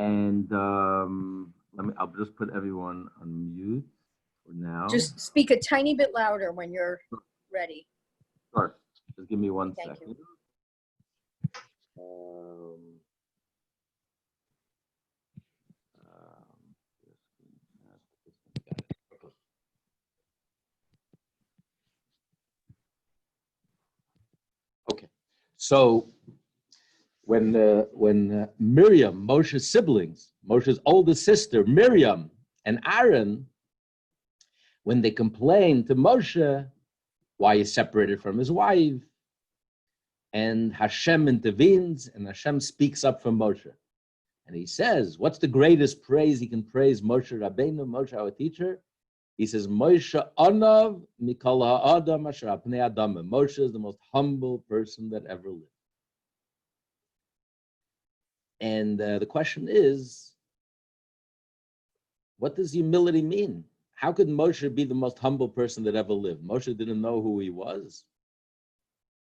And I'll just put everyone on mute for now. Just speak a tiny bit louder when you're ready. Sure. Just give me one Thank second. Okay. So when Miriam, Moshe's siblings, Moshe's older sister, Miriam and Aaron, when they complained to Moshe why he's separated from his wife, and Hashem intervenes, and Hashem speaks up for Moshe. And he says, what's the greatest praise he can praise Moshe Rabbeinu, Moshe our teacher? He says, Moshe Anav Mikol Ha'adam Asher Apnei Adam. Moshe is the most humble person that ever lived. And the question is, what does humility mean? How could Moshe be the most humble person that ever lived? Moshe didn't know who he was.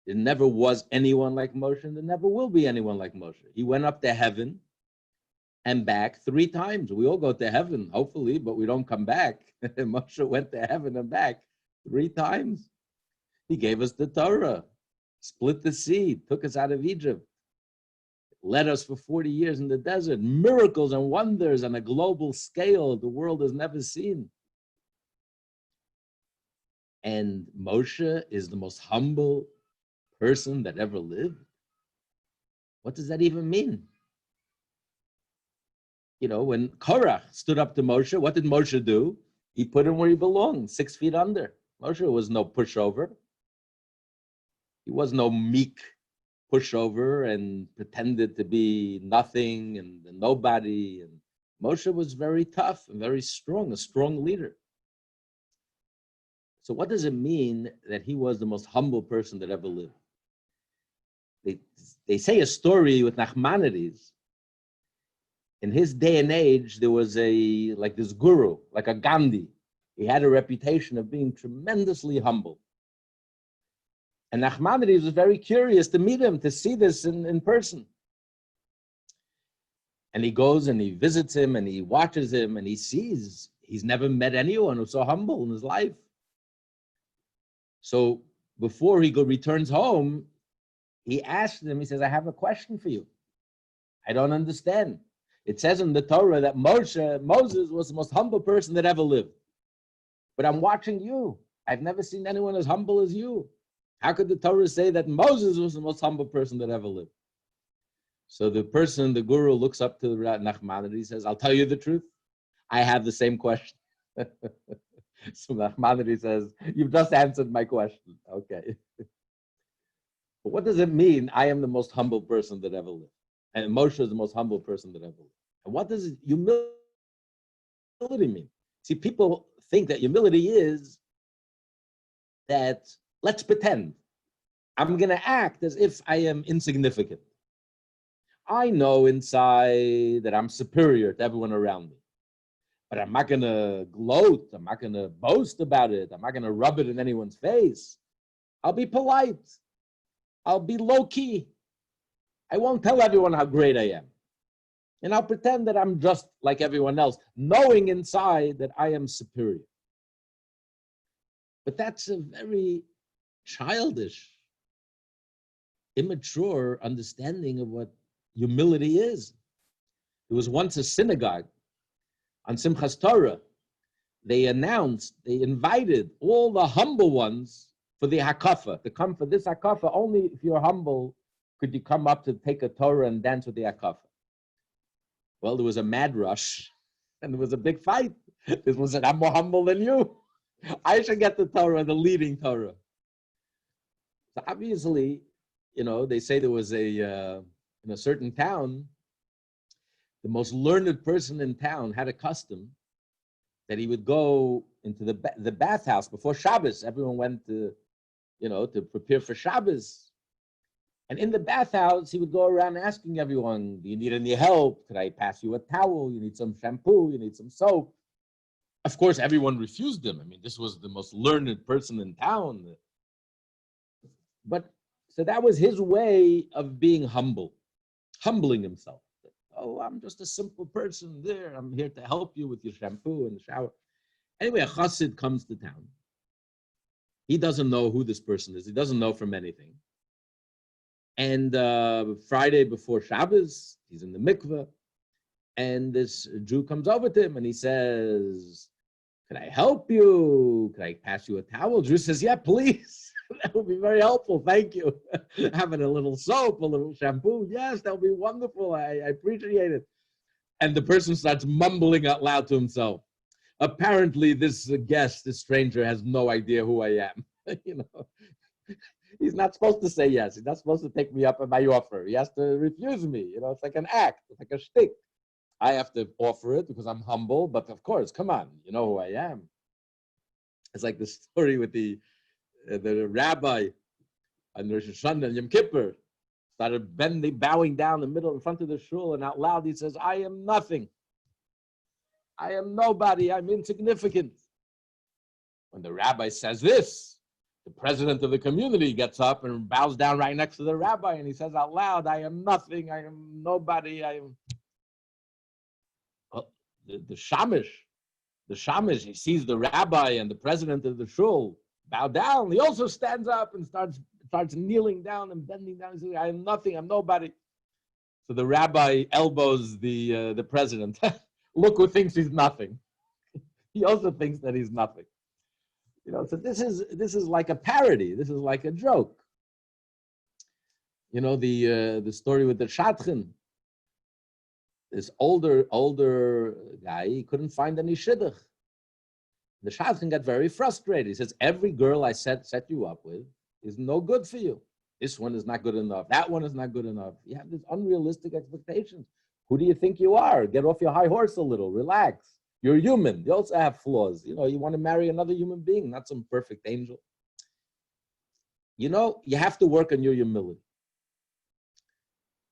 There never was anyone like Moshe, and there never will be anyone like Moshe. He went up to heaven and back 3 times. We all go to heaven, hopefully, but we don't come back. Moshe went to heaven and back 3 times. He gave us the Torah, split the sea, took us out of Egypt, led us for 40 years in the desert, miracles and wonders on a global scale the world has never seen. And Moshe is the most humble person that ever lived. What does that even mean? You know, when Korach stood up to Moshe, what did Moshe do? He put him where he belonged, 6 feet under. Moshe was no pushover. He was no meek pushover and pretended to be nothing and nobody. And Moshe was very tough and very strong, a strong leader. So what does it mean that he was the most humble person that ever lived? They say a story with Nachmanides. In his day and age, there was this guru, like a Gandhi. He had a reputation of being tremendously humble. And Nachmanides was very curious to meet him, to see this in person. And he goes and he visits him and he watches him and he sees he's never met anyone who's so humble in his life. So before he returns home, he asks him, he says, I have a question for you. I don't understand. It says in the Torah that Moses was the most humble person that ever lived. But I'm watching you. I've never seen anyone as humble as you. How could the Torah say that Moses was the most humble person that ever lived? So the guru looks up to Nachmanides, he says, I'll tell you the truth. I have the same question. So Nachmanides says, you've just answered my question. Okay. But what does it mean, I am the most humble person that ever lived? And Moshe is the most humble person that ever lived. And what does humility mean? See, people think that humility is that, let's pretend, I'm going to act as if I am insignificant. I know inside that I'm superior to everyone around me. But I'm not going to gloat. I'm not going to boast about it. I'm not going to rub it in anyone's face. I'll be polite. I'll be low-key. I won't tell everyone how great I am. And I'll pretend that I'm just like everyone else, knowing inside that I am superior. But that's a very childish, immature understanding of what humility is. There was once a synagogue on Simchas Torah. They invited all the humble ones for the hakafa, to come for this hakafa. Only if you're humble could you come up to take a Torah and dance with the hakafa. Well, there was a mad rush, and there was a big fight. This one said, I'm more humble than you. I should get the Torah, the leading Torah. So obviously, they say there was in a certain town, the most learned person in town had a custom that he would go into the bathhouse before Shabbos. Everyone went to prepare for Shabbos. And in the bathhouse, he would go around asking everyone, do you need any help? Could I pass you a towel? You need some shampoo? You need some soap? Of course, everyone refused him. I mean, this was the most learned person in town. But so that was his way of being humble, humbling himself. Oh, I'm just a simple person there. I'm here to help you with your shampoo and the shower. Anyway, a chassid comes to town. He doesn't know who this person is. He doesn't know from anything. And Friday before Shabbos, he's in the mikveh, and this Jew comes over to him and he says, "Can I help you? Can I pass you a towel?" Jew says, "Yeah, please. That would be very helpful. Thank you. Having a little soap, a little shampoo. Yes, that would be wonderful. I appreciate it." And the person starts mumbling out loud to himself. Apparently, this guest, this stranger, has no idea who I am. He's not supposed to say yes. He's not supposed to take me up on my offer. He has to refuse me. It's like an act. It's like a shtick. I have to offer it because I'm humble. But of course, come on, you know who I am. It's like the story with the rabbi on Rosh Hashanah and Yom Kippur started bowing down in front of the shul, and out loud he says, "I am nothing. I am nobody. I'm insignificant." When the rabbi says this, the president of the community gets up and bows down right next to the rabbi, and he says out loud, "I am nothing. I am nobody. I am." Well, the shamish, he sees the rabbi and the president of the shul bow down. He also stands up and starts kneeling down and bending down. He says, "I am nothing. I'm nobody." So the rabbi elbows the president. Look who thinks he's nothing. He also thinks that he's nothing. So this is like a parody. This is like a joke. The story with the shadchan. This older guy, he couldn't find any shidduch. The shadchan got very frustrated. He says, "Every girl I set you up with is no good for you. This one is not good enough. That one is not good enough. You have these unrealistic expectations. Who do you think you are? Get off your high horse a little. Relax. You're human. You also have flaws. You want to marry another human being, not some perfect angel. You have to work on your humility."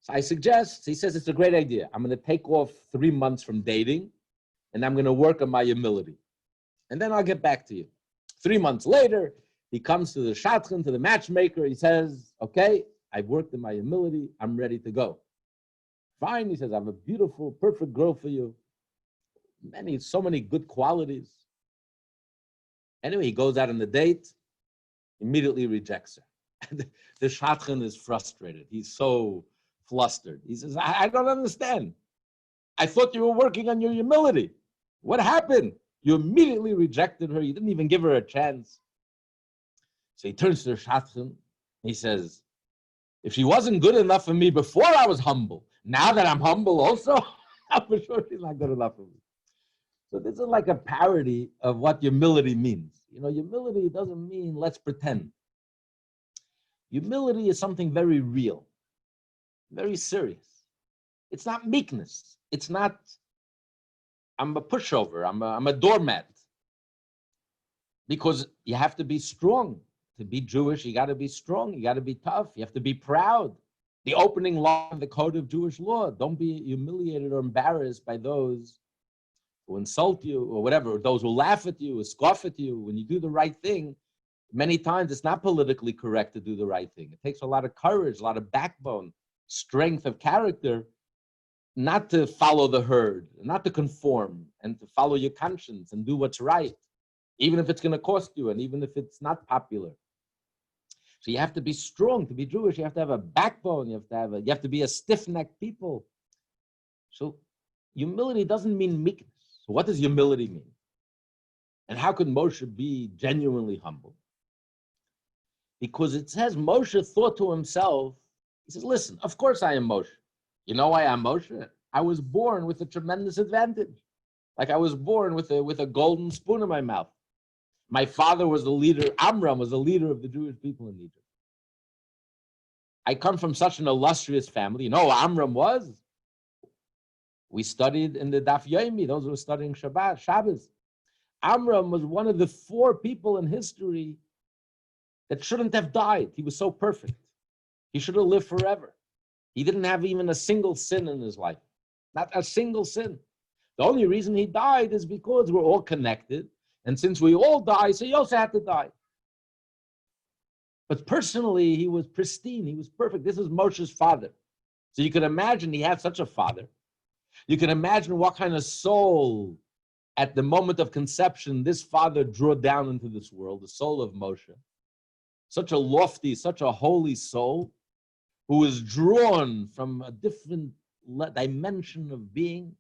So I suggest, he says, it's a great idea. I'm going to take off 3 months from dating, and I'm going to work on my humility. And then I'll get back to you. 3 months later, he comes to the shadchan, to the matchmaker. He says, "Okay, I've worked on my humility. I'm ready to go." "Fine," he says, "I have a beautiful, perfect girl for you. So many good qualities." Anyway, he goes out on the date, immediately rejects her. The shadchan is frustrated. He's so flustered. He says, I don't understand. I thought you were working on your humility. What happened? You immediately rejected her. You didn't even give her a chance. So he turns to the shadchan. He says, "If she wasn't good enough for me before I was humble, now that I'm humble also, I'm for sure she's not good enough for me." So this is like a parody of what humility means. Humility doesn't mean let's pretend. Humility is something very real, very serious. It's not meekness. It's not, I'm a pushover, I'm a doormat. Because you have to be strong. To be Jewish, you got to be strong. You got to be tough. You have to be proud. The opening law of the code of Jewish law: don't be humiliated or embarrassed by those who insult you or whatever, or those who laugh at you or scoff at you. When you do the right thing, many times it's not politically correct to do the right thing. It takes a lot of courage, a lot of backbone, strength of character, not to follow the herd, not to conform, and to follow your conscience and do what's right, even if it's going to cost you and even if it's not popular. So you have to be strong. To be Jewish, you have to have a backbone. You have to be a stiff-necked people. So humility doesn't mean meekness. So what does humility mean? And how could Moshe be genuinely humble? Because it says Moshe thought to himself, he says, "Listen, of course I am Moshe. You know why I'm Moshe? I was born with a tremendous advantage. Like I was born with a golden spoon in my mouth. My father was the leader, Amram was the leader of the Jewish people in Egypt. I come from such an illustrious family. You know who Amram was? We studied in the Daf Yomi, those who were studying Shabbos. Amram was one of the 4 people in history that shouldn't have died. He was so perfect. He should have lived forever. He didn't have even a single sin in his life. Not a single sin. The only reason he died is because we're all connected. And since we all die, so he also had to die. But personally, he was pristine. He was perfect. This is Moshe's father. So you can imagine he had such a father. You can imagine what kind of soul at the moment of conception this father drew down into this world, the soul of Moshe. Such a lofty, such a holy soul who was drawn from a different dimension of being.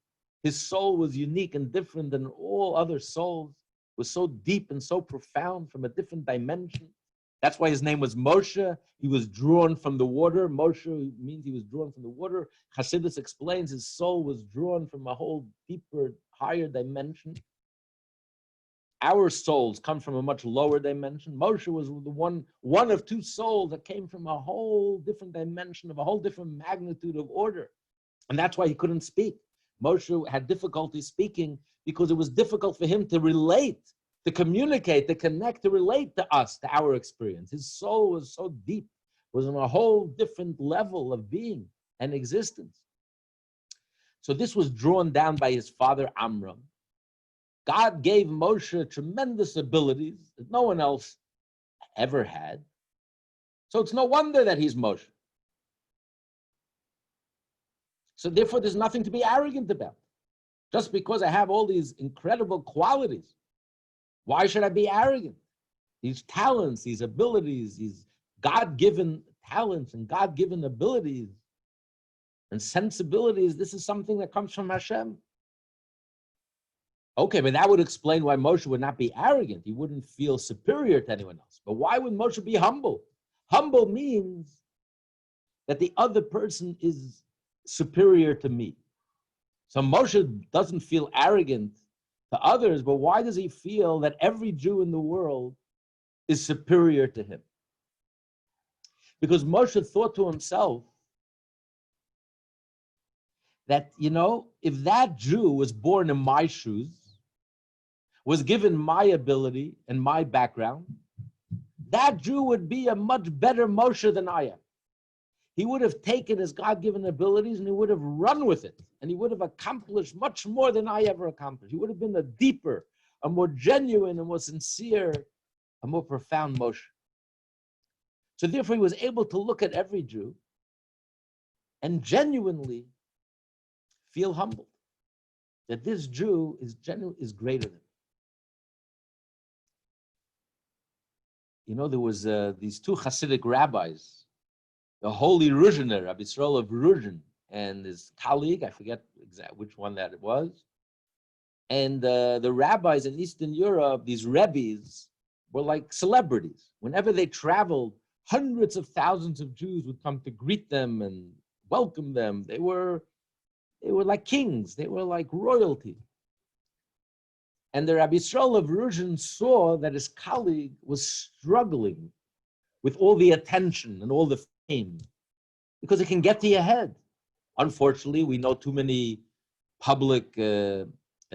His soul was unique and different than all other souls. It was so deep and so profound from a different dimension. That's why his name was Moshe. He was drawn from the water. Moshe means he was drawn from the water. Chassidus explains his soul was drawn from a whole deeper, higher dimension. Our souls come from a much lower dimension. Moshe was the one of two souls that came from a whole different dimension, of a whole different magnitude of order. And that's why he couldn't speak. Moshe had difficulty speaking because it was difficult for him to relate, to communicate, to connect, to relate to us, to our experience. His soul was so deep, was on a whole different level of being and existence. So this was drawn down by his father Amram. God gave Moshe tremendous abilities that no one else ever had. So it's no wonder that he's Moshe. So therefore, there's nothing to be arrogant about. Just because I have all these incredible qualities, why should I be arrogant? These talents, these abilities, these God-given talents and God-given abilities and sensibilities, this is something that comes from Hashem. Okay, but that would explain why Moshe would not be arrogant. He wouldn't feel superior to anyone else. But why would Moshe be humble? Humble means that the other person is superior to me. So Moshe doesn't feel arrogant to others, but why does he feel that every Jew in the world is superior to him? Because Moshe thought to himself that, if that Jew was born in my shoes, was given my ability and my background, that Jew would be a much better Moshe than I am. He would have taken his God-given abilities and he would have run with it. And he would have accomplished much more than I ever accomplished. He would have been a deeper, a more genuine, a more sincere, a more profound Moshe. So therefore he was able to look at every Jew and genuinely feel humbled that this Jew is greater than him. There was these two Hasidic rabbis, the holy Ruzhiner, Rabbi Yisrael of Ruzhin, and his colleague, I forget exactly which one that it was. And the rabbis in Eastern Europe, these rebbes, were like celebrities. Whenever they traveled, hundreds of thousands of Jews would come to greet them and welcome them. They were like kings. They were like royalty. And the Rabbi Yisrael of Ruzhin saw that his colleague was struggling with all the attention and all the fame because it can get to your head. Unfortunately, we know too many public,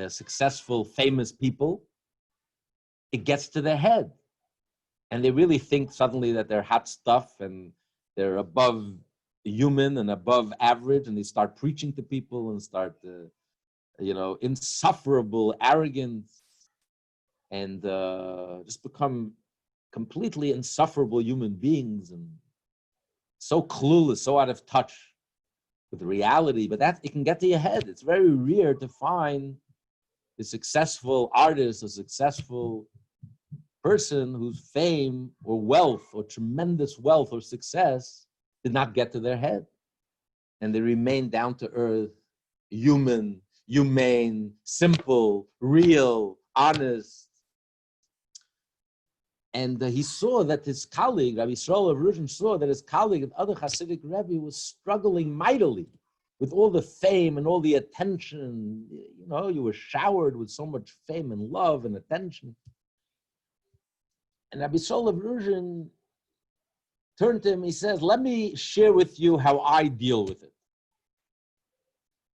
successful, famous people. It gets to their head. And they really think suddenly that they're hot stuff and they're above human and above average, and they start preaching to people and start insufferable arrogance and just become completely insufferable human beings and so clueless, so out of touch with reality. But that it can get to your head. It's very rare to find a successful artist, a successful person whose fame or wealth or tremendous wealth or success did not get to their head. And they remain down to earth, human, humane, simple, real, honest. And he saw that his colleague, Rabbi Yisrael of Ruzhin, saw that his colleague, an other Hasidic Rebbe, was struggling mightily with all the fame and all the attention. You were showered with so much fame and love and attention. And Rabbi Yisrael of Ruzhin turned to him, he says, let me share with you how I deal with it,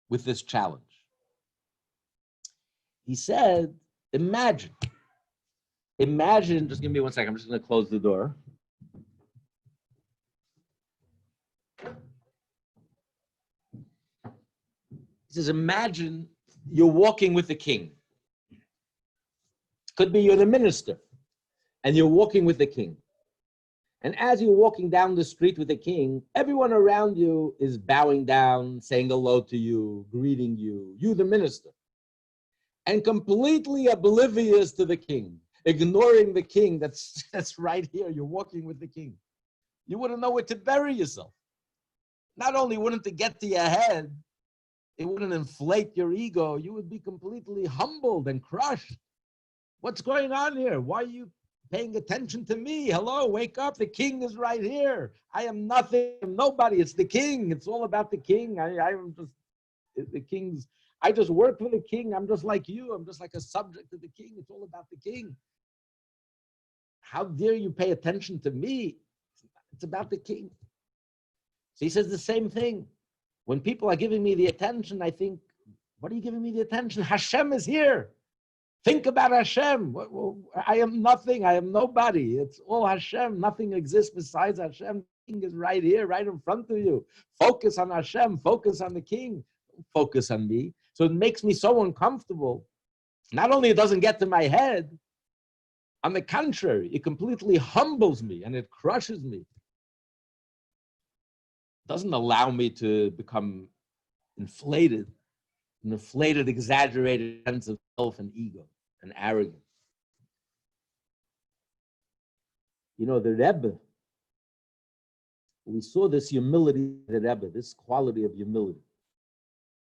with this challenge. He said, imagine, just give me 1 second, I'm just going to close the door. He says, imagine you're walking with the king. Could be you're the minister, and you're walking with the king. And as you're walking down the street with the king, everyone around you is bowing down, saying hello to you, greeting you, you the minister, and completely oblivious to the king, ignoring the king that's right here. You're walking with the king. You wouldn't know where to bury yourself. Not only wouldn't it get to your head, it wouldn't inflate your ego. You would be completely humbled and crushed. What's going on here? Why are you paying attention to me? Hello, wake up. The king is right here. I am nothing, I'm nobody. It's the king. It's all about the king. I'm just the king's. I just work for the king. I'm just like you. I'm just like a subject of the king. It's all about the king. How dare you pay attention to me? It's about the king. So he says the same thing. When people are giving me the attention, I think, what are you giving me the attention? Hashem is here. Think about Hashem. I am nothing. I am nobody. It's all Hashem. Nothing exists besides Hashem. The king is right here, right in front of you. Focus on Hashem. Focus on the king. Focus on me. So it makes me so uncomfortable. Not only it doesn't get to my head, on the contrary, it completely humbles me and it crushes me. It doesn't allow me to become inflated, an inflated, exaggerated sense of self and ego and arrogance. You know, the Rebbe, we saw this humility in the Rebbe, this quality of humility,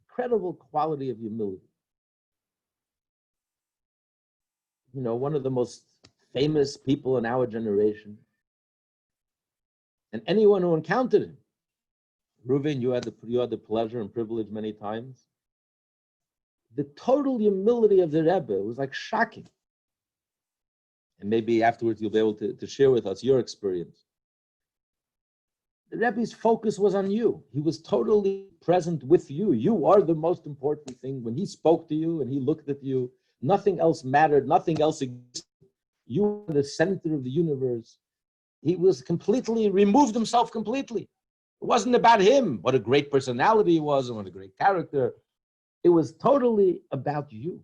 incredible quality of humility. You know, one of the most famous people in our generation, and anyone who encountered him. Reuven, you had the pleasure and privilege many times. The total humility of the Rebbe was like shocking. And maybe afterwards you'll be able to share with us your experience. The Rebbe's focus was on you. He was totally present with you. You are the most important thing. When he spoke to you and he looked at you, nothing else mattered, nothing else existed. You were the center of the universe. He was completely, removed himself completely. It wasn't about him, what a great personality he was and what a great character. It was totally about you.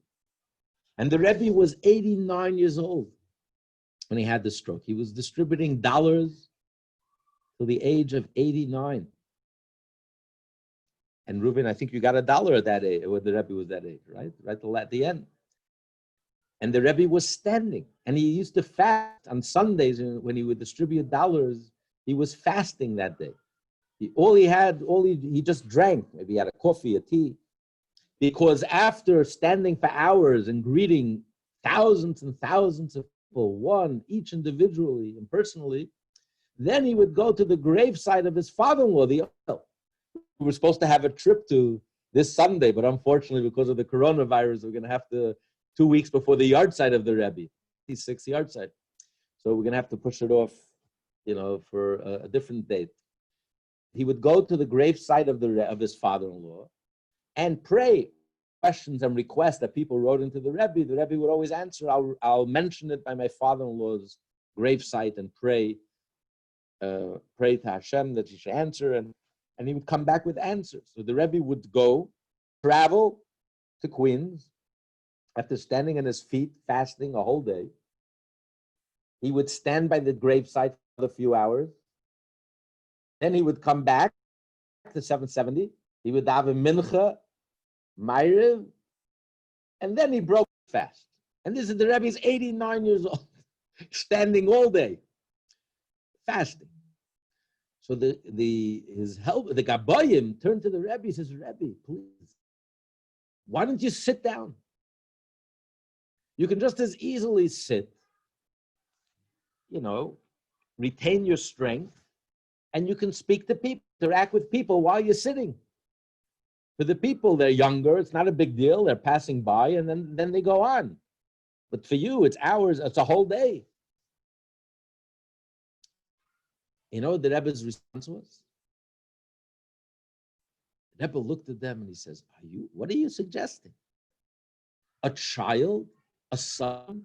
And the Rebbe was 89 years old when he had the stroke. He was distributing dollars till the age of 89. And Reuven, I think you got $1 at that age, when the Rebbe was that age, right? Right at the end. And the Rebbe was standing, and he used to fast on Sundays. When he would distribute dollars, he was fasting that day. He just drank. Maybe he had a coffee, a tea. Because after standing for hours and greeting thousands and thousands of people, one, each individually and personally, then he would go to the gravesite of his father-in-law, the uncle. We were supposed to have a trip to this Sunday, but unfortunately, because of the coronavirus, we're going to have to, 2 weeks before the yard site of the Rebbe, he's 6 yard site. So we're going to have to push it off, for a different date. He would go to the gravesite of his father-in-law and pray questions and requests that people wrote into the Rebbe. The Rebbe would always answer. I'll mention it by my father-in-law's gravesite and pray to Hashem that he should answer, and he would come back with answers. So the Rebbe would travel to Queens after standing on his feet, fasting a whole day. He would stand by the gravesite for a few hours. Then he would come back to 770. He would have a mincha, Ma'ariv, and then he broke fast. And this is the Rebbe, he's 89 years old, standing all day, fasting. So the Gabayim turned to the Rebbe, he says, Rebbe, please, why don't you sit down? You can just as easily sit, retain your strength, and you can speak to people, interact with people while you're sitting. For the people, they're younger, it's not a big deal, they're passing by, and then they go on. But for you, it's hours, it's a whole day. You know what the Rebbe's response was? The Rebbe looked at them and he says, what are you suggesting? A child, a son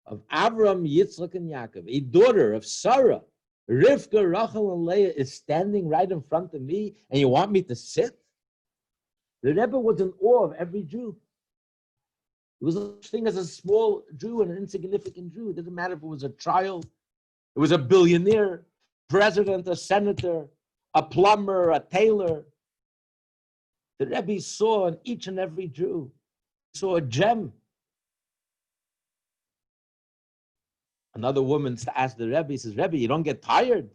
of Avram, Yitzchak, and Yaakov, a daughter of Sarah, Rivka, Rachel, and Leah is standing right in front of me, and you want me to sit? The Rebbe was in awe of every Jew. It was a thing as a small Jew and an insignificant Jew. It doesn't matter if it was a child, it was a billionaire. president, a senator, a plumber, a tailor. The Rebbe saw in each and every Jew, saw a gem. Another woman asked the Rebbe, he says, Rebbe, you don't get tired?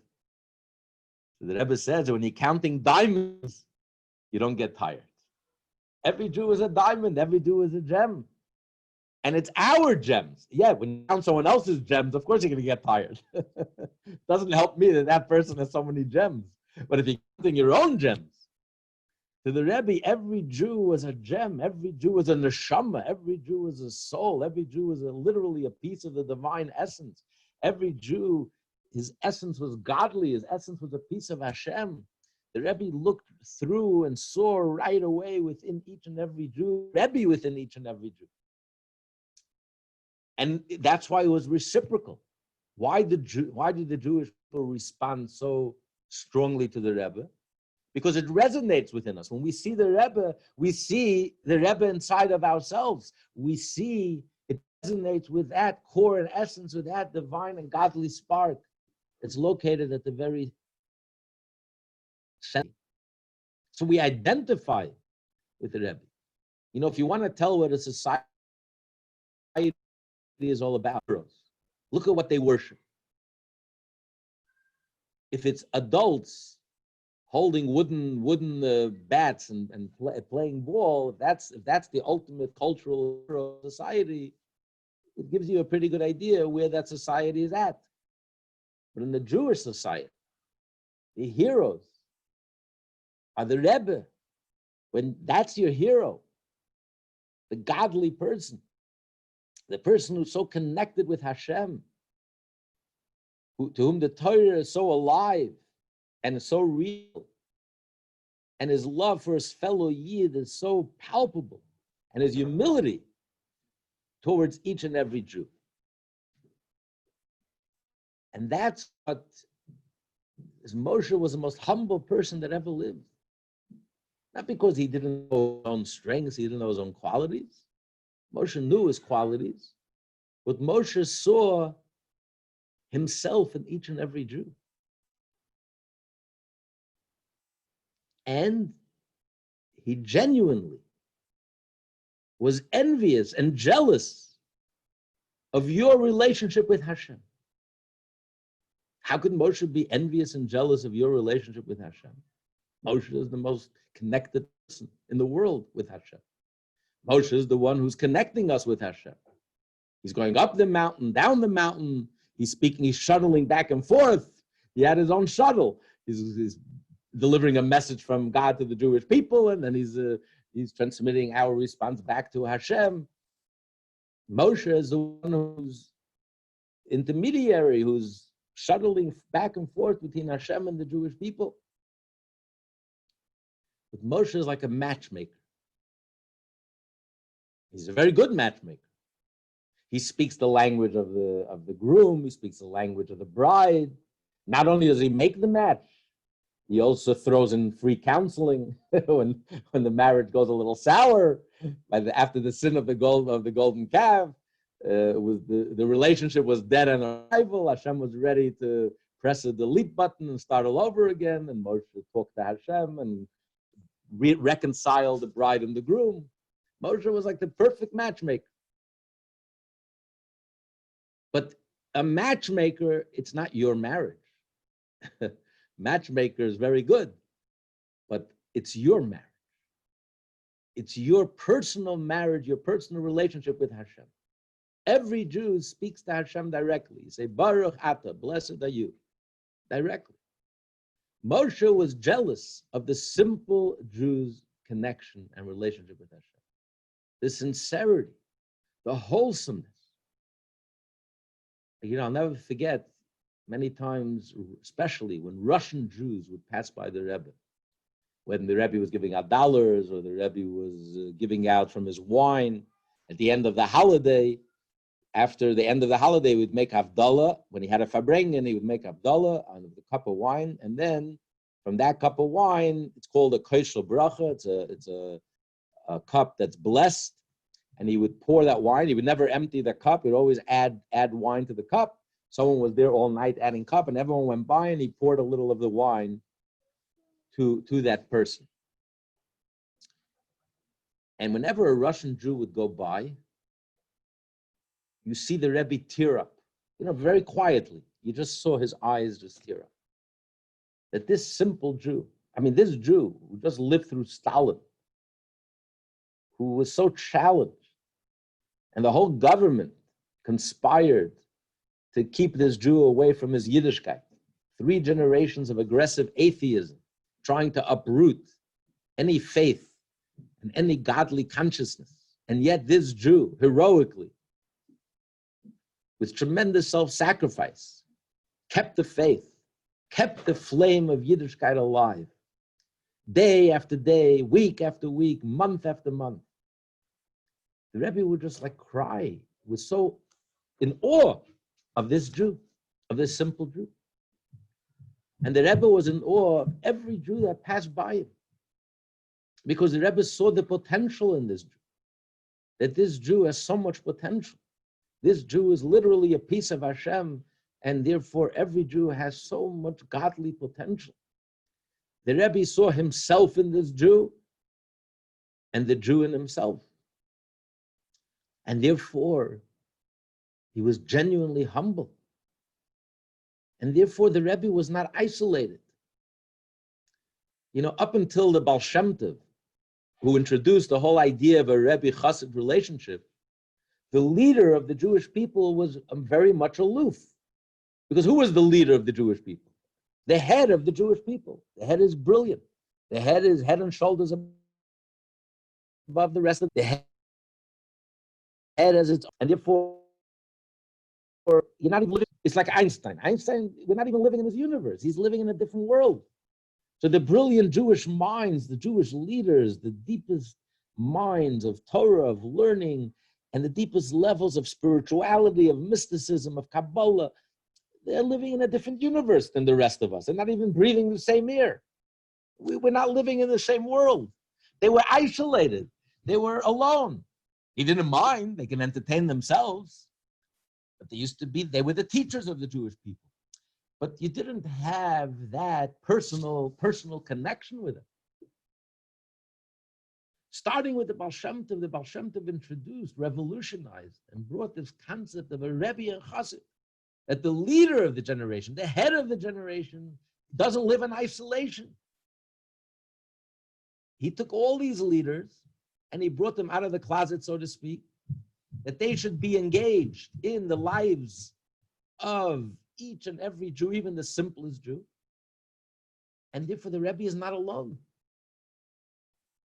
So the Rebbe says, when you're counting diamonds, you don't get tired. Every Jew is a diamond, every Jew is a gem. And it's our gems. Yeah, when you count someone else's gems, of course you're going to get tired. Doesn't help me that that person has so many gems. But if you're counting your own gems, to the Rebbe, every Jew was a gem. Every Jew was a neshama. Every Jew was a soul. Every Jew was literally a piece of the divine essence. Every Jew, his essence was godly. His essence was a piece of Hashem. The Rebbe looked through and saw right away within each and every Jew, Rebbe within each and every Jew. And that's why it was reciprocal. Why did the Jewish people respond so strongly to the Rebbe? Because it resonates within us. When we see the Rebbe inside of ourselves. We see it resonates with that core and essence, with that divine and godly spark. It's located at the very center. So we identify with the Rebbe. You know, if you want to tell what a society is all about, look at what they worship. If it's adults holding wooden bats and playing ball, if that's the ultimate cultural society, it gives you a pretty good idea where that society is at. But in the Jewish society, the heroes are the Rebbe. When that's your hero, the godly person, the person who's so connected with Hashem, to whom the Torah is so alive and is so real, and his love for his fellow Yid is so palpable, and his humility towards each and every Jew. And that's what Moshe was the most humble person that ever lived. Not because he didn't know his own strengths, he didn't know his own qualities. Moshe knew his qualities, but Moshe saw himself in each and every Jew. And he genuinely was envious and jealous of your relationship with Hashem. How could Moshe be envious and jealous of your relationship with Hashem? Moshe is the most connected person in the world with Hashem. Moshe is the one who's connecting us with Hashem. He's going up the mountain, down the mountain. He's speaking, he's shuttling back and forth. He had his own shuttle. He's delivering a message from God to the Jewish people, and then he's transmitting our response back to Hashem. Moshe is the one who's intermediary, who's shuttling back and forth between Hashem and the Jewish people. But Moshe is like a matchmaker. He's a very good matchmaker. He speaks the language of the groom. He speaks the language of the bride. Not only does he make the match, he also throws in free counseling when the marriage goes a little sour. After the sin of the golden calf, the relationship was dead on arrival. Hashem was ready to press the delete button and start all over again. And Moshe talked to Hashem and reconcile the bride and the groom. Moshe was like the perfect matchmaker. But a matchmaker, it's not your marriage. Matchmaker is very good, but it's your marriage. It's your personal marriage, your personal relationship with Hashem. Every Jew speaks to Hashem directly. You say, Baruch Ata, blessed are you, directly. Moshe was jealous of the simple Jew's connection and relationship with Hashem. The sincerity, the wholesomeness. You know, I'll never forget many times, especially when Russian Jews would pass by the Rebbe, when the Rebbe was giving out dollars or the Rebbe was giving out from his wine. At the end of the holiday, after the end of the holiday, we'd make Havdalah. When he had a farbrengen, he would make Havdalah out of the cup of wine. And then from that cup of wine, it's called a koshel bracha. It's a cup that's blessed. And he would pour that wine. He would never empty the cup. He'd always add wine to the cup. Someone was there all night adding cup, and everyone went by, and he poured a little of the wine to that person. And whenever a Russian Jew would go by, you see the Rebbe tear up, very quietly. You just saw his eyes just tear up. That this simple Jew, this Jew who just lived through Stalin, who was so challenged, and the whole government conspired to keep this Jew away from his Yiddishkeit. 3 generations of aggressive atheism, trying to uproot any faith and any godly consciousness. And yet this Jew, heroically, with tremendous self-sacrifice, kept the faith, kept the flame of Yiddishkeit alive. Day after day, week after week, month after month. The Rebbe would just cry, was so in awe of this Jew, of this simple Jew. And the Rebbe was in awe of every Jew that passed by him, because the Rebbe saw the potential in this Jew, that this Jew has so much potential. This Jew is literally a piece of Hashem, and therefore every Jew has so much godly potential. The Rebbe saw himself in this Jew and the Jew in himself. And therefore, he was genuinely humble. And therefore, the Rebbe was not isolated. Up until the Baal Shem Tov, who introduced the whole idea of a Rebbe-Chassid relationship, the leader of the Jewish people was very much aloof. Because who was the leader of the Jewish people? The head of the Jewish people. The head is brilliant. The head is head and shoulders above the rest of the head as its, and therefore you're not even living. It's like Einstein. We're not even living in this universe. He's living in a different world. So the brilliant Jewish minds, the Jewish leaders, the deepest minds of Torah, of learning, and the deepest levels of spirituality, of mysticism, of Kabbalah, they're living in a different universe than the rest of us. They're not even breathing the same air. We're not living in the same world. They were isolated. They were alone. He didn't mind. They can entertain themselves. But they were the teachers of the Jewish people. But you didn't have that personal connection with them. Starting with the Baal Shem Tov introduced, revolutionized, and brought this concept of a Rebbe and Chassid, that the leader of the generation, the head of the generation, doesn't live in isolation. He took all these leaders and he brought them out of the closet, so to speak, that they should be engaged in the lives of each and every Jew, even the simplest Jew. And therefore the Rebbe is not alone,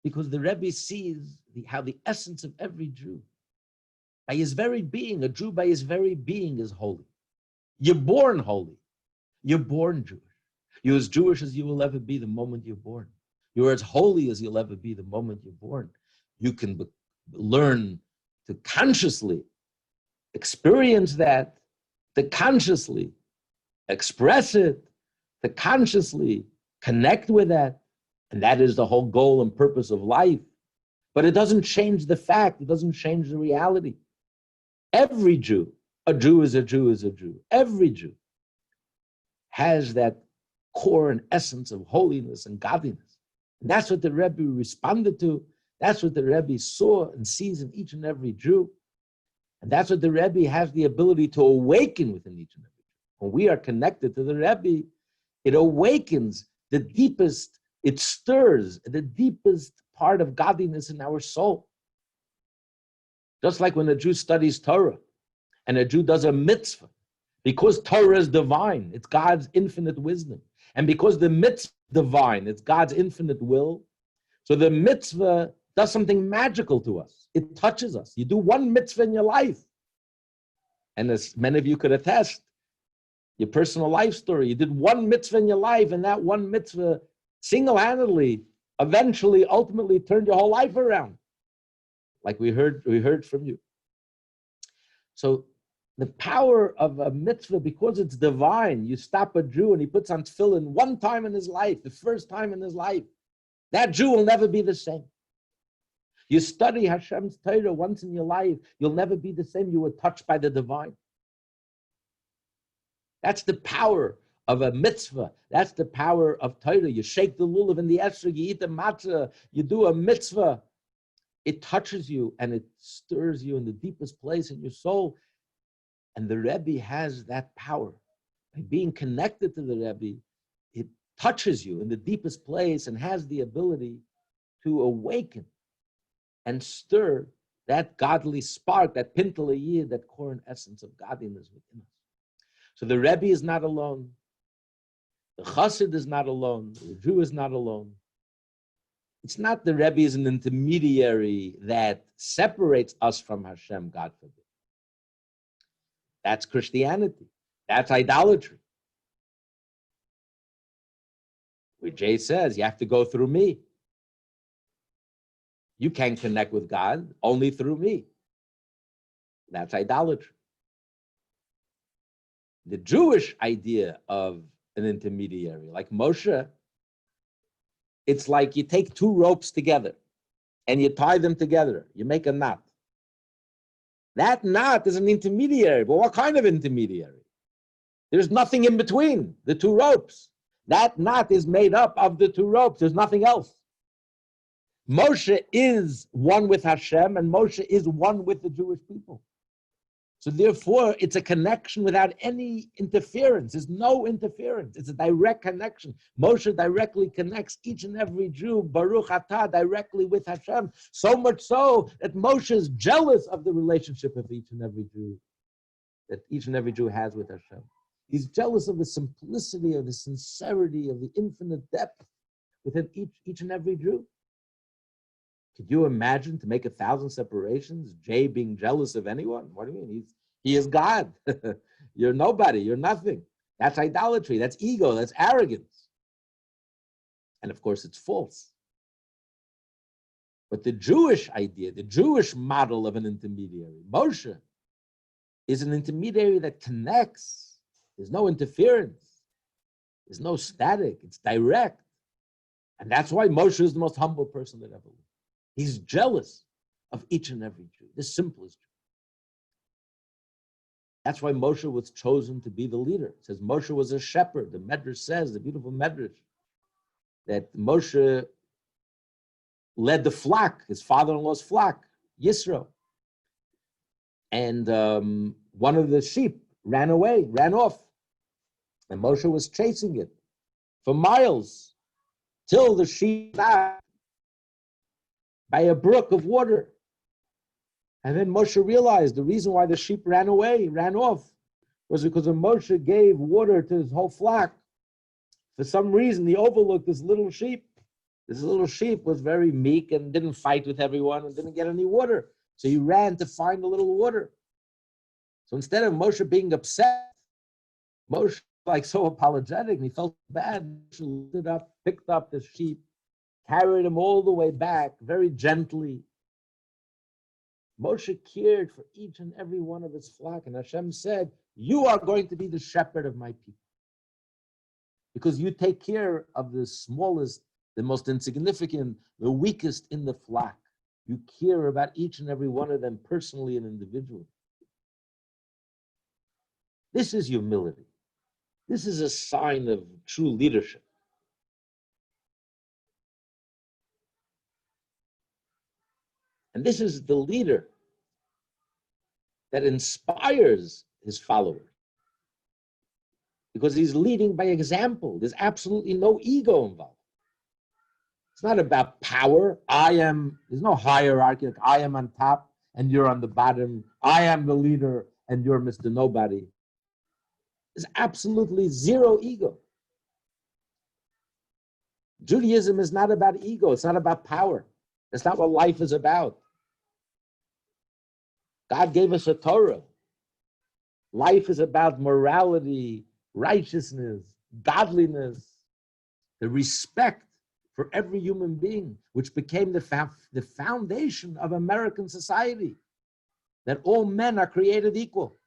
because the Rebbe sees how the essence of every Jew, by his very being, a Jew by his very being is holy. You're born holy. You're born Jewish. You're as Jewish as you will ever be the moment you're born. You're as holy as you'll ever be the moment you're born. You can learn to consciously experience that, to consciously express it, to consciously connect with that. And that is the whole goal and purpose of life. But it doesn't change the fact. It doesn't change the reality. Every Jew, a Jew is a Jew is a Jew. Every Jew has that core and essence of holiness and godliness. And that's what the Rebbe responded to. That's what the Rebbe saw and sees in each and every Jew. And that's what the Rebbe has the ability to awaken within each and every Jew. When we are connected to the Rebbe, it awakens the deepest, it stirs the deepest part of godliness in our soul. Just like when a Jew studies Torah and a Jew does a mitzvah, because Torah is divine, it's God's infinite wisdom. And because the mitzvah is divine, it's God's infinite will. So the mitzvah does something magical to us. It touches us. You do one mitzvah in your life. And as many of you could attest, your personal life story, you did one mitzvah in your life, and that one mitzvah single-handedly, eventually, ultimately turned your whole life around. Like we heard from you. So the power of a mitzvah, because it's divine, you stop a Jew and he puts on tefillin one time in his life, the first time in his life. That Jew will never be the same. You study Hashem's Torah once in your life, you'll never be the same. You were touched by the divine. That's the power of a mitzvah. That's the power of Torah. You shake the lulav in the esrog, you eat the matzah, you do a mitzvah. It touches you and it stirs you in the deepest place in your soul. And the Rebbe has that power. By being connected to the Rebbe, it touches you in the deepest place and has the ability to awaken and stir that godly spark, that pintele yid, that core and essence of godliness within us. So the Rebbe is not alone. The Chassid is not alone. The Jew is not alone. It's not the Rebbe is an intermediary that separates us from Hashem, God forbid. That's Christianity. That's idolatry. Where Jay says, you have to go through me. You can't connect with God only through me. That's idolatry. The Jewish idea of an intermediary, like Moshe, it's like you take two ropes together and you tie them together. You make a knot. That knot is an intermediary. But what kind of intermediary? There's nothing in between the two ropes. That knot is made up of the two ropes. There's nothing else. Moshe is one with Hashem, and Moshe is one with the Jewish people. So therefore, it's a connection without any interference. There's no interference. It's a direct connection. Moshe directly connects each and every Jew, Baruch Atah, directly with Hashem. So much so that Moshe is jealous of the relationship of each and every Jew, that each and every Jew has with Hashem. He's jealous of the simplicity, of the sincerity, of the infinite depth within each and every Jew. Could you imagine to make 1,000 separations, Jay being jealous of anyone? What do you mean? He is God. You're nobody. You're nothing. That's idolatry. That's ego. That's arrogance. And of course, it's false. But the Jewish idea, the Jewish model of an intermediary, Moshe, is an intermediary that connects. There's no interference. There's no static. It's direct. And that's why Moshe is the most humble person that ever lived. He's jealous of each and every Jew, the simplest Jew. That's why Moshe was chosen to be the leader. It says Moshe was a shepherd. The Medrash says, the beautiful Medrash, that Moshe led the flock, his father-in-law's flock, Yisro. And one of the sheep ran away, ran off. And Moshe was chasing it for miles till the sheep died by a brook of water. And then Moshe realized the reason why the sheep ran away, ran off, was because when Moshe gave water to his whole flock, for some reason he overlooked this little sheep. This little sheep was very meek and didn't fight with everyone and didn't get any water. So he ran to find a little water. So instead of Moshe being upset, Moshe like so apologetic and he felt bad. Moshe lifted up, picked up the sheep, carried him all the way back very gently. Moshe cared for each and every one of his flock, and Hashem said, you are going to be the shepherd of my people. Because you take care of the smallest, the most insignificant, the weakest in the flock. You care about each and every one of them personally and individually. This is humility. This is a sign of true leadership. And this is the leader that inspires his followers. Because he's leading by example. There's absolutely no ego involved. It's not about power. There's no hierarchy. Like I am on top and you're on the bottom. I am the leader and you're Mr. Nobody. There's absolutely zero ego. Judaism is not about ego. It's not about power. That's not what life is about. God gave us a Torah. Life is about morality, righteousness, godliness, the respect for every human being, which became the foundation of American society, that all men are created equal.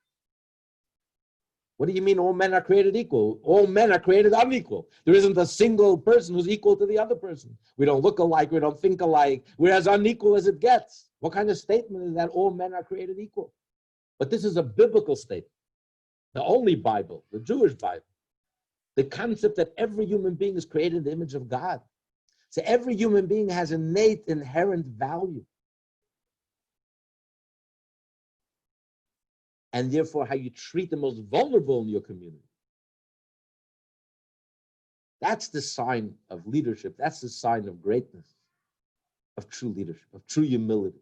What do you mean all men are created equal? All men are created unequal. There isn't a single person who's equal to the other person. We don't look alike, we don't think alike. We're as unequal as it gets. What kind of statement is that all men are created equal? But this is a biblical statement. the only Bible, the Jewish Bible, the concept that every human being is created in the image of God. So every human being has innate, inherent value. And therefore, how you treat the most vulnerable in your community. That's the sign of leadership. That's the sign of greatness, of true leadership, of true humility.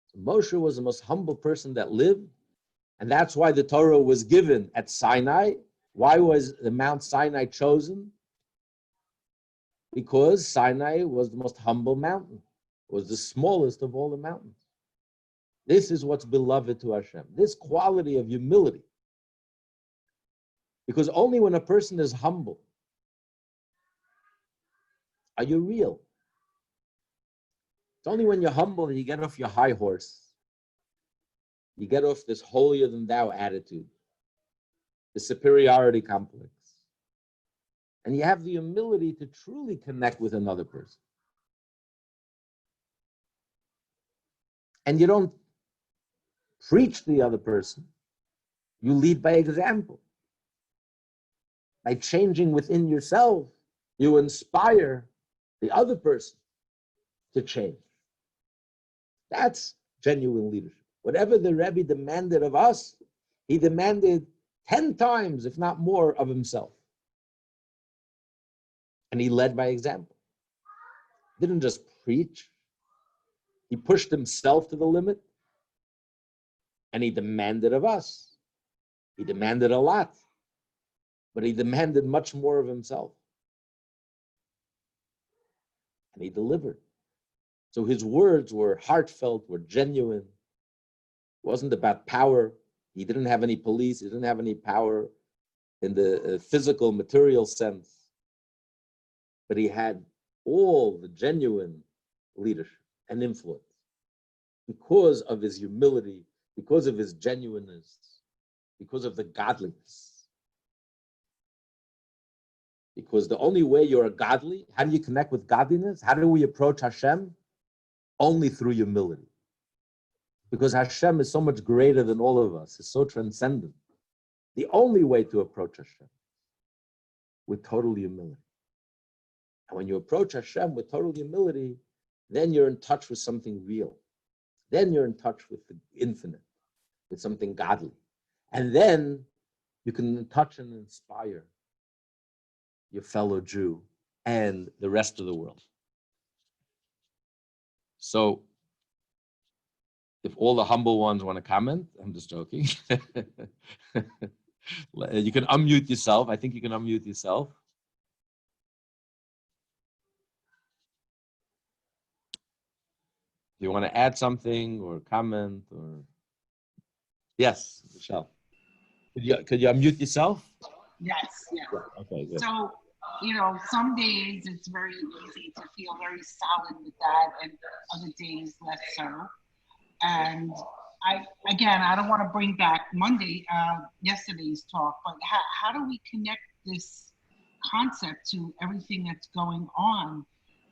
So Moshe was the most humble person that lived, and that's why the Torah was given at Sinai. Why was the Mount Sinai chosen? Because Sinai was the most humble mountain. It was the smallest of all the mountains. This is what's beloved to Hashem, this quality of humility. Because only when a person is humble are you real. It's only when you're humble and you get off your high horse, you get off this holier than thou attitude, the superiority complex, and you have the humility to truly connect with another person. And you don't preach the other person, you lead by example. By changing within yourself, you inspire the other person to change. That's genuine leadership. Whatever the Rebbe demanded of us, he demanded 10 times, if not more, of himself. And he led by example. He didn't just preach. He pushed himself to the limit. And he demanded of us. He demanded a lot. But he demanded much more of himself. And he delivered. So his words were heartfelt, were genuine. It wasn't about power. He didn't have any police. He didn't have any power in the physical, material sense. But he had all the genuine leadership and influence because of his humility, because of his genuineness, because of the godliness. Because the only way you're godly, how do you connect with godliness? How do we approach Hashem? Only through humility. Because Hashem is so much greater than all of us. It's so transcendent. The only way to approach Hashem with total humility. And when you approach Hashem with total humility, then you're in touch with something real. Then you're in touch with the infinite, with something godly. And then you can touch and inspire your fellow Jew and the rest of the world. So, if all the humble ones want to comment, I'm just joking. You can unmute yourself. I think you can unmute yourself. Do you want to add something or comment or? Yes, Michelle. Could you unmute yourself? Yes, yes. Okay, good. So, some days it's very easy to feel very solid with that, and other days less so. And I don't want to bring back yesterday's talk, but how do we connect this concept to everything that's going on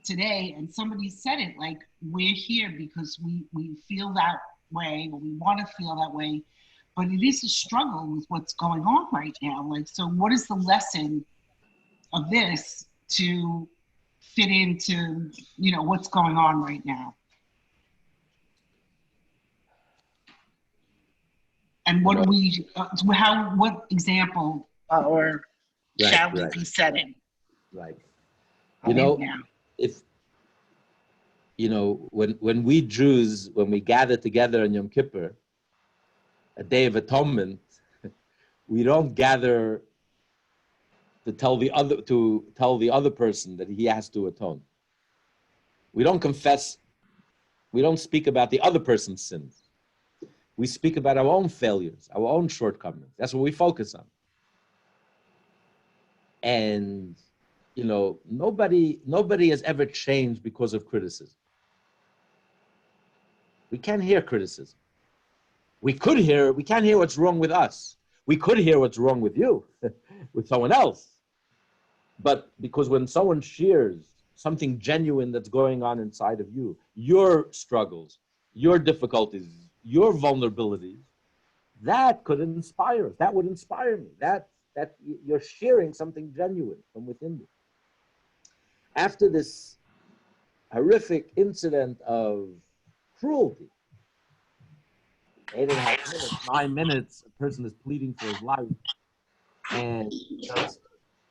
today? And somebody said it, like, we're here because we feel that way, or we want to feel that way, but it is a struggle with what's going on right now. Like, so what is the lesson of this to fit into, what's going on right now? And what do we, what example or shall we be setting? Right. Now. If, when we Jews, when we gather together on Yom Kippur, a Day of Atonement, we don't gather to tell the other person that he has to atone. We don't confess. We don't speak about the other person's sins. We speak about our own failures, our own shortcomings. That's what we focus on. And nobody has ever changed because of criticism. We can't hear criticism. We can't hear what's wrong with us. We could hear what's wrong with you, with someone else. But because when someone shares something genuine that's going on inside of you, your struggles, your difficulties, your vulnerabilities, that could inspire us. That would inspire me. That you're sharing something genuine from within you. After this horrific incident of cruelty, 8.5 minutes, 9 minutes, a person is pleading for his life, and just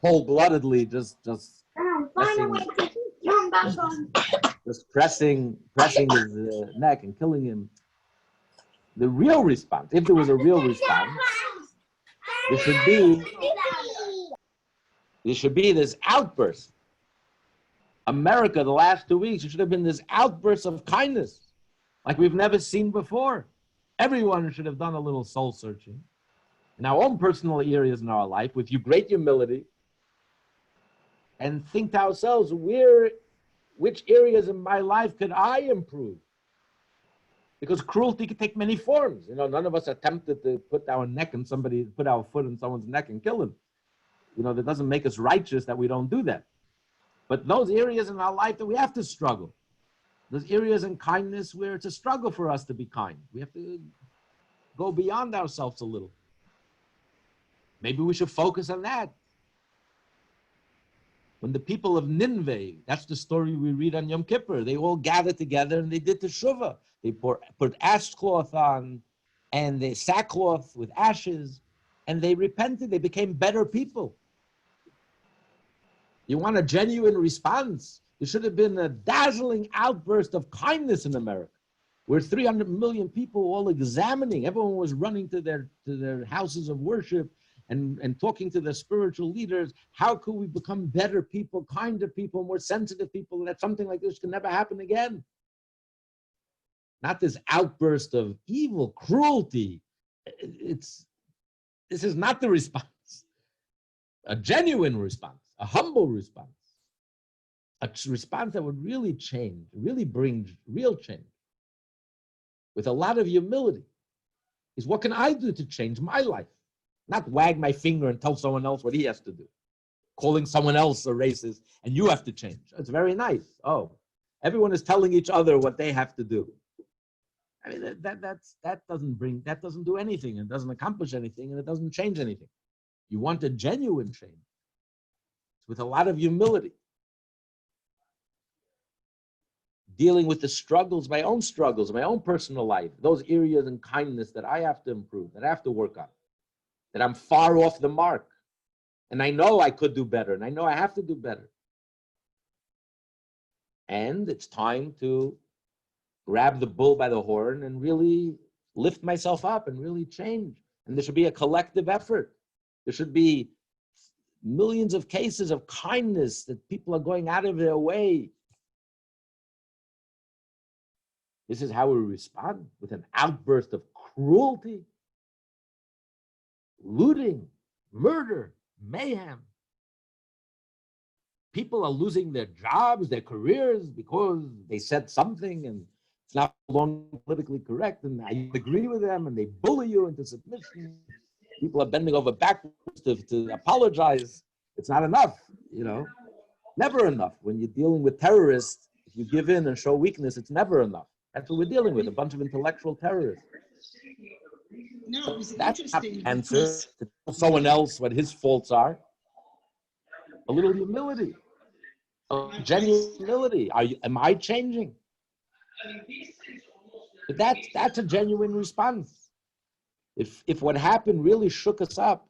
cold-bloodedly pressing his neck and killing him. The real response, if there was a real response, there should be this outburst. America, the last 2 weeks, there should have been this outburst of kindness like we've never seen before. Everyone should have done a little soul searching in our own personal areas in our life with great humility, and think to ourselves, which areas in my life could I improve? Because cruelty can take many forms. None of us are tempted to put our foot in someone's neck and kill him. That doesn't make us righteous that we don't do that. But those areas in our life that we have to struggle, those areas in kindness where it's a struggle for us to be kind. We have to go beyond ourselves a little. Maybe we should focus on that. When the people of Nineveh, that's the story we read on Yom Kippur, they all gathered together and they did teshuvah. They put ashcloth on and they sackcloth with ashes, and they repented. They became better people. You want a genuine response? There should have been a dazzling outburst of kindness in America, where 300 million people all examining. Everyone was running to their houses of worship and talking to their spiritual leaders. How could we become better people, kinder people, more sensitive people, that something like this can never happen again? Not this outburst of evil, cruelty. This is not the response. A genuine response, a humble response, a response that would really change, really bring real change, with a lot of humility, is what can I do to change my life? Not wag my finger and tell someone else what he has to do, calling someone else a racist, and you have to change. It's very nice. Oh, everyone is telling each other what they have to do. I mean, that doesn't do anything, it doesn't accomplish anything, and it doesn't change anything. You want a genuine change with a lot of humility, dealing with the struggles, my own personal life, those areas in kindness that I have to improve, that I have to work on, that I'm far off the mark. And I know I could do better, and I know I have to do better. And it's time to grab the bull by the horn and really lift myself up and really change. And there should be a collective effort. There should be millions of cases of kindness that people are going out of their way. This is how we respond, with an outburst of cruelty, looting, murder, mayhem. People are losing their jobs, their careers, because they said something and it's not long politically correct, and I agree with them, and they bully you into submission. People are bending over backwards to apologize. It's not enough, never enough. When you're dealing with terrorists, if you give in and show weakness, it's never enough. That's what we're dealing with, a bunch of intellectual terrorists. No, that's not the answer to tell someone else what his faults are. A little humility, a genuine humility. Am I changing? But that's a genuine response. If what happened really shook us up,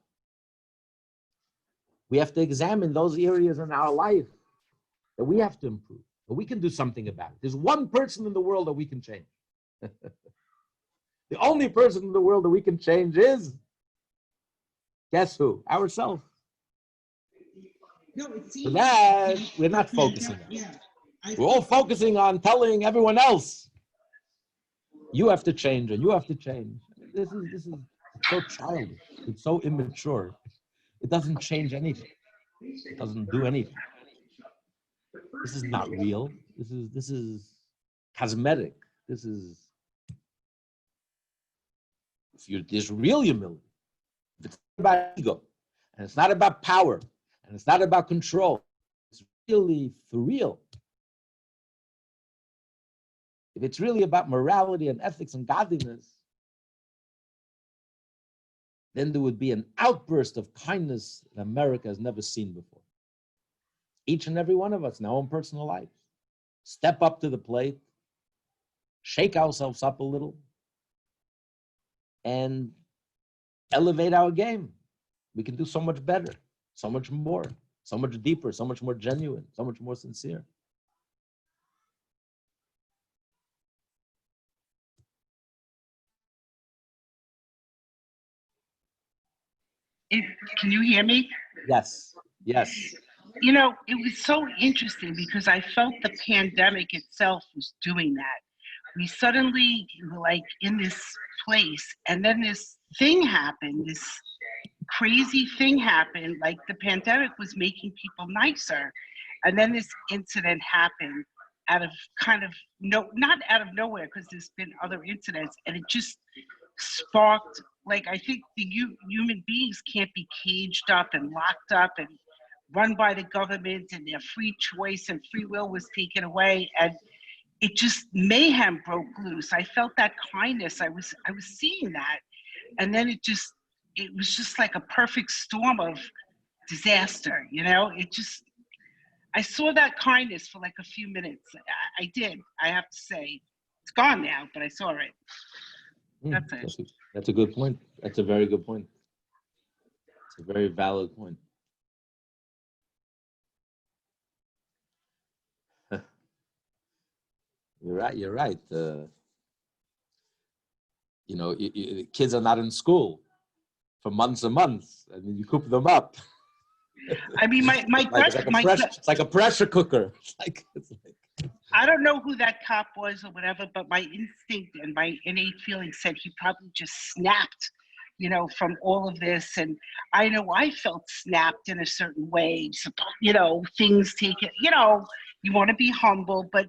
we have to examine those areas in our life that we have to improve, that we can do something about it. There's one person in the world that we can change. The only person in the world that we can change is, guess who? Ourselves. No, it seems so that we're not focusing on. Yeah. We're all focusing on telling everyone else, you have to change and you have to change. This is so childish. It's so immature. It doesn't change anything. It doesn't do anything. This is not real. This is cosmetic. There's real humility. If it's not about ego, and it's not about power, and it's not about control, it's really for real. if it's really about morality and ethics and godliness, then there would be an outburst of kindness that America has never seen before. Each and every one of us in our own personal lives, step up to the plate, shake ourselves up a little, and elevate our game. We can do so much better, so much more, so much deeper, so much more genuine, so much more sincere. Can you hear me? Yes, yes. You know, it was so interesting because I felt the pandemic itself was doing that. We suddenly were like in this place, and then this thing happened, this crazy thing happened, like the pandemic was making people nicer. And then this incident happened out of kind of not out of nowhere, because there's been other incidents, and it just sparked, like, I think the human beings can't be caged up and locked up and run by the government, and their free choice and free will was taken away, and it just mayhem broke loose. I felt that kindness. I was seeing that, and then it was just like a perfect storm of disaster. You know, I saw that kindness for like a few minutes. I did. I have to say, it's gone now, but I saw it. That's it. That's a good point. That's a very good point. It's a very valid point. You're right. You're right. Kids are not in school for months and months. I mean, you coop them up. I mean, it's like a pressure cooker. It's like I don't know who that cop was or whatever, but my instinct and my innate feeling said he probably just snapped, you know, from all of this. And I know I felt snapped in a certain way. So, you know, things taken, you know, you want to be humble, but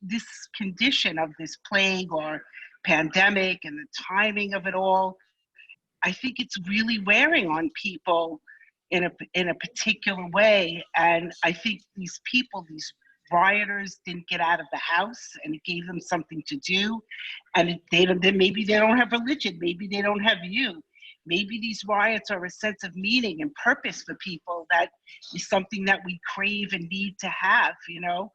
this condition of this plague or pandemic and the timing of it all, I think it's really wearing on people in a particular way. And I think these people, these rioters, didn't get out of the house, and it gave them something to do. And maybe they don't have religion, maybe they don't have you. Maybe these riots are a sense of meaning and purpose for people that is something that we crave and need to have, you know.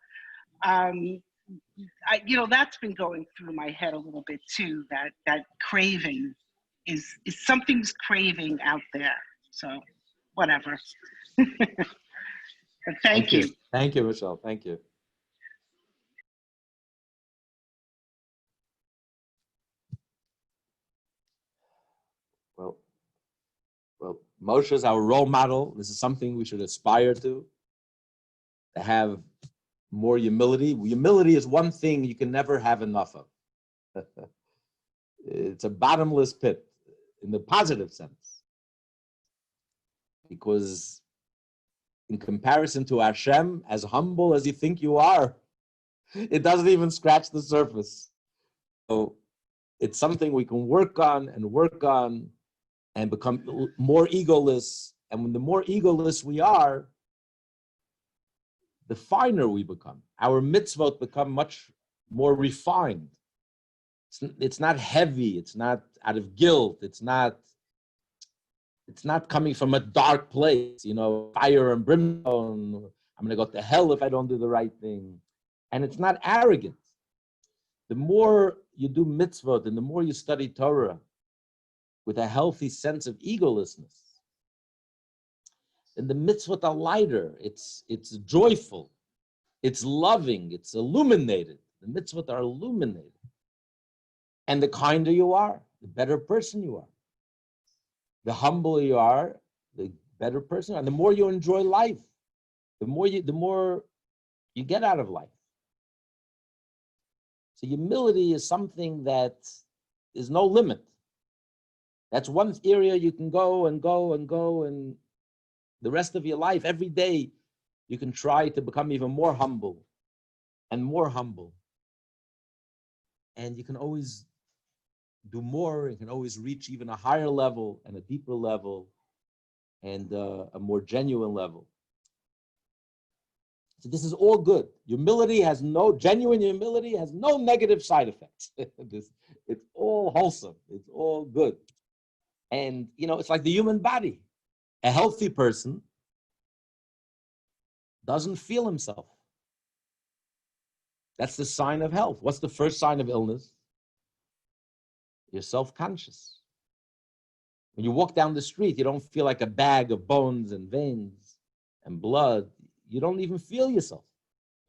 That's been going through my head a little bit too, that craving is something's craving out there. So whatever. But thank you. Thank you, Michelle. Thank you. Well, Moshe is our role model. This is something we should aspire to have more humility. Humility is one thing you can never have enough of. It's a bottomless pit in the positive sense. Because in comparison to Hashem, as humble as you think you are, it doesn't even scratch the surface. So it's something we can work on and become more egoless. And when the more egoless we are, the finer we become. Our mitzvot become much more refined. It's not heavy. It's not out of guilt. It's not coming from a dark place, you know, fire and brimstone. I'm going to go to hell if I don't do the right thing. And it's not arrogant. The more you do mitzvot and the more you study Torah with a healthy sense of egolessness, then the mitzvot are lighter. It's joyful. It's loving. It's illuminated. The mitzvot are illuminated. And the kinder you are, the better person you are. The humbler you are, the better person you are. And the more you enjoy life, the more you get out of life. So humility is something that is no limit. That's one area you can go, and the rest of your life, every day, you can try to become even more humble and more humble. And you can always do more. You can always reach even a higher level and a deeper level and a more genuine level. So this is all good. Genuine humility has no negative side effects. It's all wholesome. It's all good. And, it's like the human body. A healthy person doesn't feel himself. That's the sign of health. What's the first sign of illness? You're self-conscious. When you walk down the street, you don't feel like a bag of bones and veins and blood. You don't even feel yourself.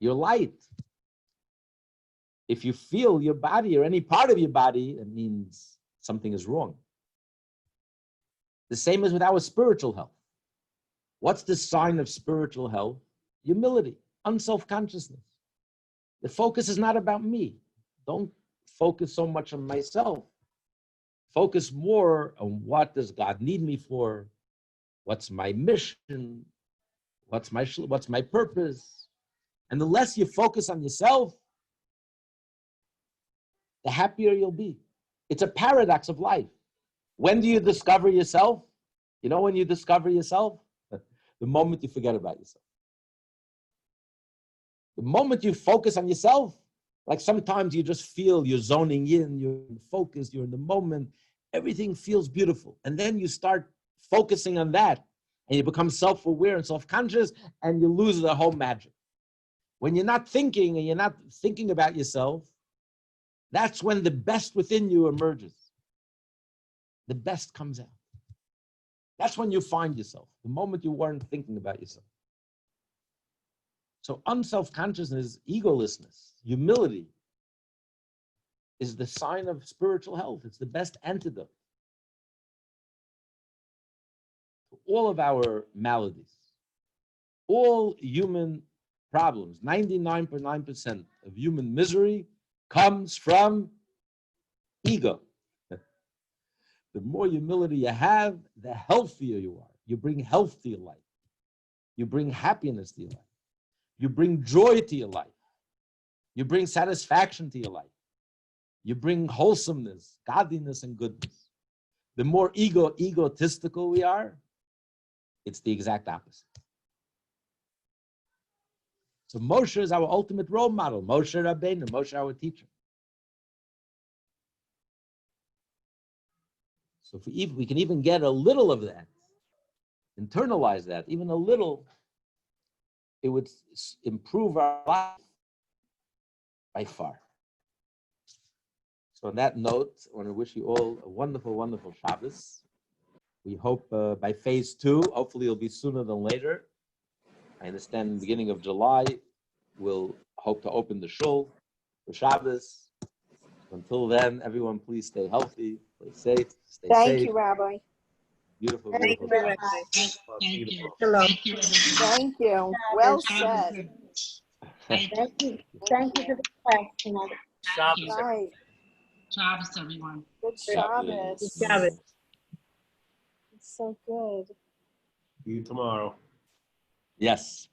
You're light. If you feel your body or any part of your body, it means something is wrong. The same as with our spiritual health. What's the sign of spiritual health? Humility, unself-consciousness. The focus is not about me. Don't focus so much on myself. Focus more on what does God need me for? What's my mission? What's my purpose? And the less you focus on yourself, the happier you'll be. It's a paradox of life. When do you discover yourself? You know when you discover yourself? The moment you forget about yourself. The moment you focus on yourself, like sometimes you just feel you're zoning in, you're focused, you're in the moment, everything feels beautiful. And then you start focusing on that, and you become self-aware and self-conscious, and you lose the whole magic. When you're not thinking and you're not thinking about yourself, that's when the best within you emerges. The best comes out. That's when you find yourself, the moment you weren't thinking about yourself. So unself-consciousness, egolessness, humility is the sign of spiritual health. It's the best antidote to all of our maladies, all human problems. 99.9% of human misery comes from ego. The more humility you have, the healthier you are. You bring health to your life. You bring happiness to your life. You bring joy to your life. You bring satisfaction to your life. You bring wholesomeness, godliness, and goodness. The more egotistical we are, it's the exact opposite. So Moshe is our ultimate role model. Moshe Rabbeinu, Moshe our teacher. So if we can even get a little of that, internalize that, even a little, it would improve our life by far. So on that note, I want to wish you all a wonderful, wonderful Shabbos. We hope by phase 2, hopefully it'll be sooner than later. I understand in the beginning of July, we'll hope to open the shul for Shabbos. Until then, everyone please stay healthy, stay safe, stay Thank safe. you, Rabbi. Beautiful, Thank beautiful. you, Rabbi. Thank you. Hello. Thank you, everyone. Thank you. Well said. Thank you. Thank you. Thank you for the class tonight. Thank you. Right. Shabbos, everyone. Good Shabbos. Shabbos. Shabbos. It's so good. See you tomorrow. Yes.